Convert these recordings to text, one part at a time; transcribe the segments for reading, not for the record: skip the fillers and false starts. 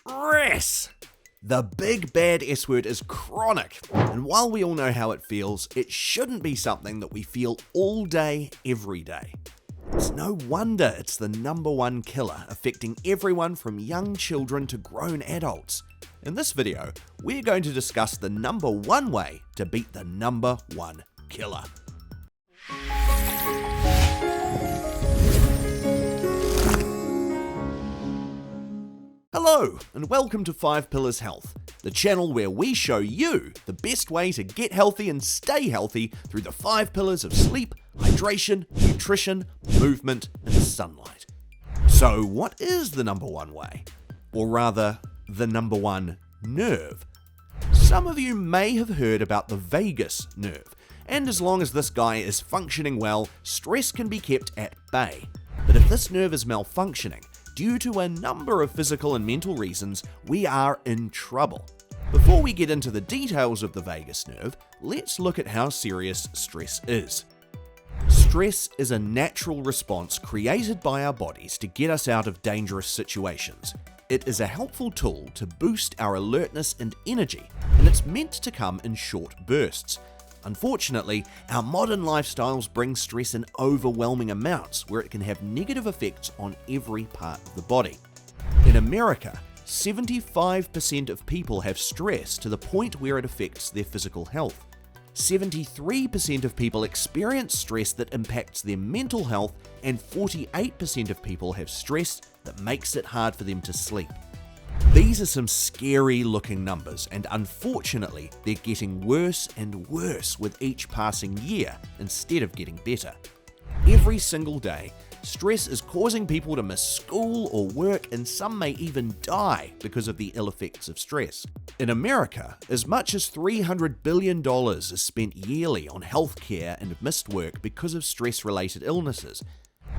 Stress! The big bad S word is chronic, and while we all know how it feels, it shouldn't be something that we feel all day, every day. It's no wonder it's the number one killer, affecting everyone from young children to grown adults. In this video, we're going to discuss the number one way to beat the number one killer. Hello, and welcome to 5 Pillars Health, the channel where we show you the best way to get healthy and stay healthy through the 5 pillars of sleep, hydration, nutrition, movement, and sunlight. So what is the number one way? Or rather, the number one nerve? Some of you may have heard about the vagus nerve, and as long as this guy is functioning well, stress can be kept at bay. But if this nerve is malfunctioning, due to a number of physical and mental reasons, we are in trouble. Before we get into the details of the vagus nerve, let's look at how serious stress is. Stress is a natural response created by our bodies to get us out of dangerous situations. It is a helpful tool to boost our alertness and energy, and it's meant to come in short bursts. Unfortunately, our modern lifestyles bring stress in overwhelming amounts where it can have negative effects on every part of the body. In America, 75% of people have stress to the point where it affects their physical health. 73% of people experience stress that impacts their mental health, and 48% of people have stress that makes it hard for them to sleep. These are some scary looking numbers, and unfortunately, they're getting worse and worse with each passing year instead of getting better. Every single day, stress is causing people to miss school or work, and some may even die because of the ill effects of stress. In America, as much as $300 billion is spent yearly on healthcare and missed work because of stress-related illnesses.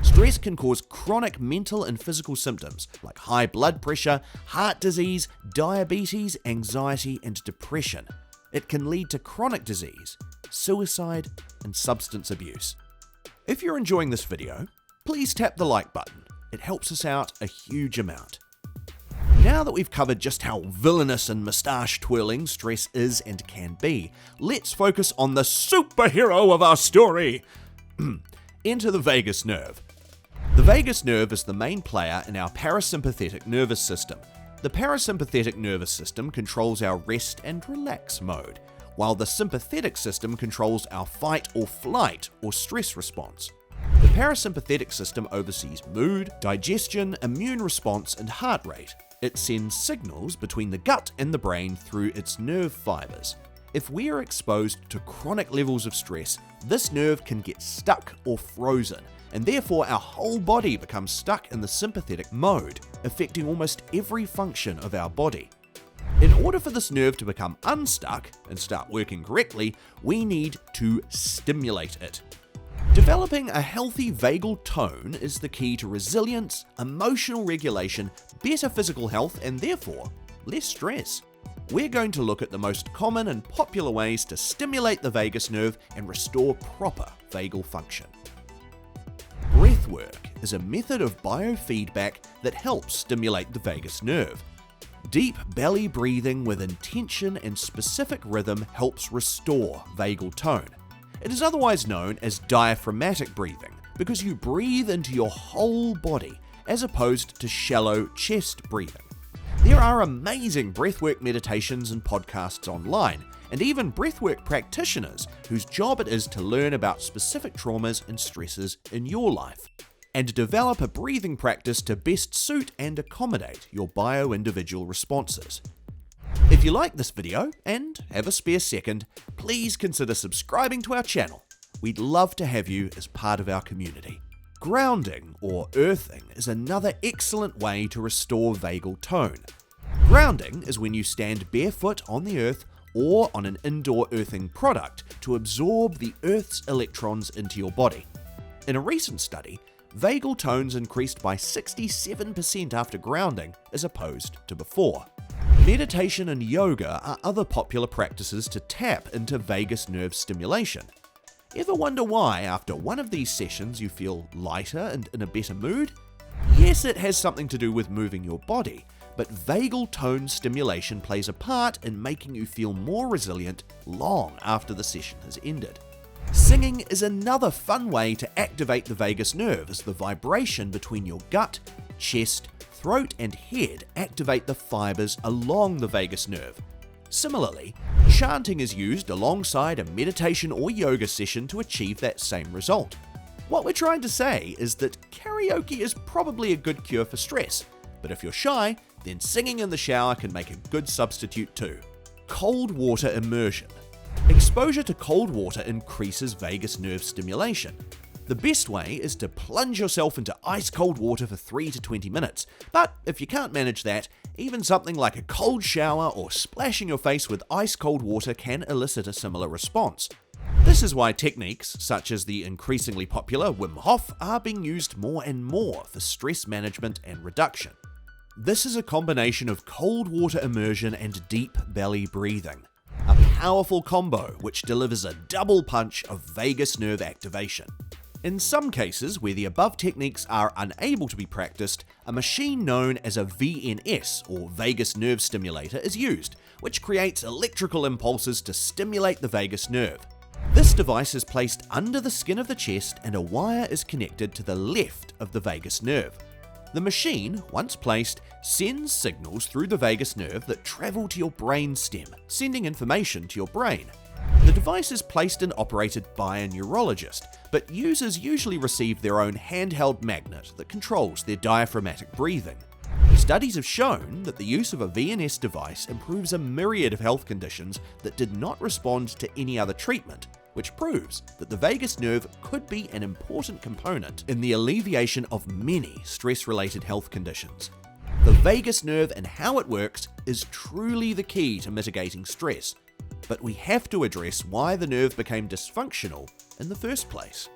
Stress can cause chronic mental and physical symptoms like high blood pressure, heart disease, diabetes, anxiety, and depression. It can lead to chronic disease, suicide, and substance abuse. If you're enjoying this video, please tap the like button. It helps us out a huge amount. Now that we've covered just how villainous and moustache twirling stress is and can be, let's focus on the superhero of our story. Enter the vagus nerve. The vagus nerve is the main player in our parasympathetic nervous system. The parasympathetic nervous system controls our rest and relax mode, while the sympathetic system controls our fight or flight or stress response. The parasympathetic system oversees mood, digestion, immune response, and heart rate. It sends signals between the gut and the brain through its nerve fibers. If we are exposed to chronic levels of stress, this nerve can get stuck or frozen, and therefore our whole body becomes stuck in the sympathetic mode, affecting almost every function of our body. In order for this nerve to become unstuck and start working correctly, we need to stimulate it. Developing a healthy vagal tone is the key to resilience, emotional regulation, better physical health, and therefore less stress. We're going to look at the most common and popular ways to stimulate the vagus nerve and restore proper vagal function. Breathwork is a method of biofeedback that helps stimulate the vagus nerve. Deep belly breathing with intention and specific rhythm helps restore vagal tone. It is otherwise known as diaphragmatic breathing because you breathe into your whole body as opposed to shallow chest breathing. There are amazing breathwork meditations and podcasts online, and even breathwork practitioners whose job it is to learn about specific traumas and stresses in your life, and develop a breathing practice to best suit and accommodate your bio-individual responses. If you like this video and have a spare second, please consider subscribing to our channel. We'd love to have you as part of our community. Grounding or earthing is another excellent way to restore vagal tone. Grounding is when you stand barefoot on the earth or on an indoor earthing product to absorb the earth's electrons into your body. In a recent study, vagal tones increased by 67% after grounding as opposed to before. Meditation and yoga are other popular practices to tap into vagus nerve stimulation. Ever wonder why after one of these sessions you feel lighter and in a better mood? Yes, it has something to do with moving your body, but vagal tone stimulation plays a part in making you feel more resilient long after the session has ended. Singing is another fun way to activate the vagus nerve, as the vibration between your gut, chest, throat, and head activate the fibers along the vagus nerve. Similarly, chanting is used alongside a meditation or yoga session to achieve that same result. What we're trying to say is that karaoke is probably a good cure for stress, but if you're shy, then singing in the shower can make a good substitute too. Cold water immersion. Exposure to cold water increases vagus nerve stimulation. The best way is to plunge yourself into ice cold water for 3 to 20 minutes, but if you can't manage that, even something like a cold shower or splashing your face with ice cold water can elicit a similar response. This is why techniques such as the increasingly popular Wim Hof are being used more and more for stress management and reduction. This is a combination of cold water immersion and deep belly breathing, a powerful combo which delivers a double punch of vagus nerve activation. In some cases where the above techniques are unable to be practiced, a machine known as a VNS or vagus nerve stimulator is used, which creates electrical impulses to stimulate the vagus nerve. This device is placed under the skin of the chest and a wire is connected to the left of the vagus nerve. The machine, once placed, sends signals through the vagus nerve that travel to your brain stem, sending information to your brain. The device is placed and operated by a neurologist, but users usually receive their own handheld magnet that controls their diaphragmatic breathing. Studies have shown that the use of a VNS device improves a myriad of health conditions that did not respond to any other treatment, which proves that the vagus nerve could be an important component in the alleviation of many stress-related health conditions. The vagus nerve and how it works is truly the key to mitigating stress, but we have to address why the nerve became dysfunctional in the first place.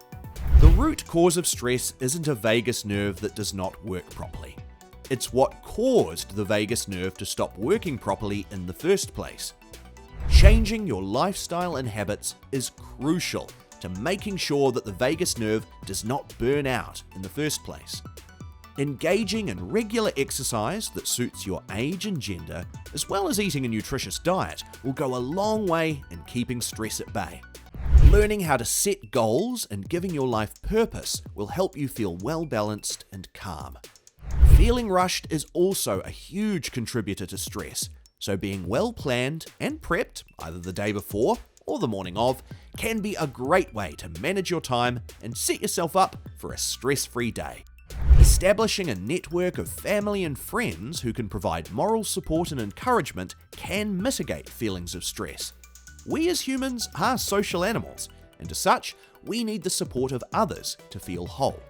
The root cause of stress isn't a vagus nerve that does not work properly. It's what caused the vagus nerve to stop working properly in the first place. Changing your lifestyle and habits is crucial to making sure that the vagus nerve does not burn out in the first place. Engaging in regular exercise that suits your age and gender, as well as eating a nutritious diet, will go a long way in keeping stress at bay. Learning how to set goals and giving your life purpose will help you feel well balanced and calm. Feeling rushed is also a huge contributor to stress, so being well planned and prepped, either the day before or the morning of, can be a great way to manage your time and set yourself up for a stress-free day. Establishing a network of family and friends who can provide moral support and encouragement can mitigate feelings of stress. We as humans are social animals, and as such, we need the support of others to feel whole.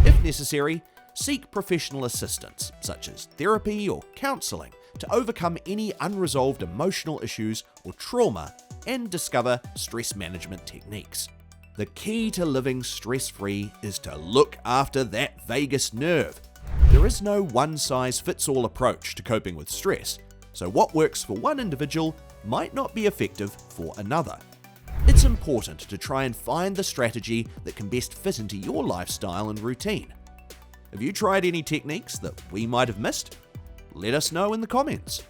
If necessary, seek professional assistance, such as therapy or counselling, to overcome any unresolved emotional issues or trauma and discover stress management techniques. The key to living stress-free is to look after that vagus nerve. There is no one-size-fits-all approach to coping with stress, so what works for one individual might not be effective for another. It's important to try and find the strategy that can best fit into your lifestyle and routine. Have you tried any techniques that we might have missed? Let us know in the comments.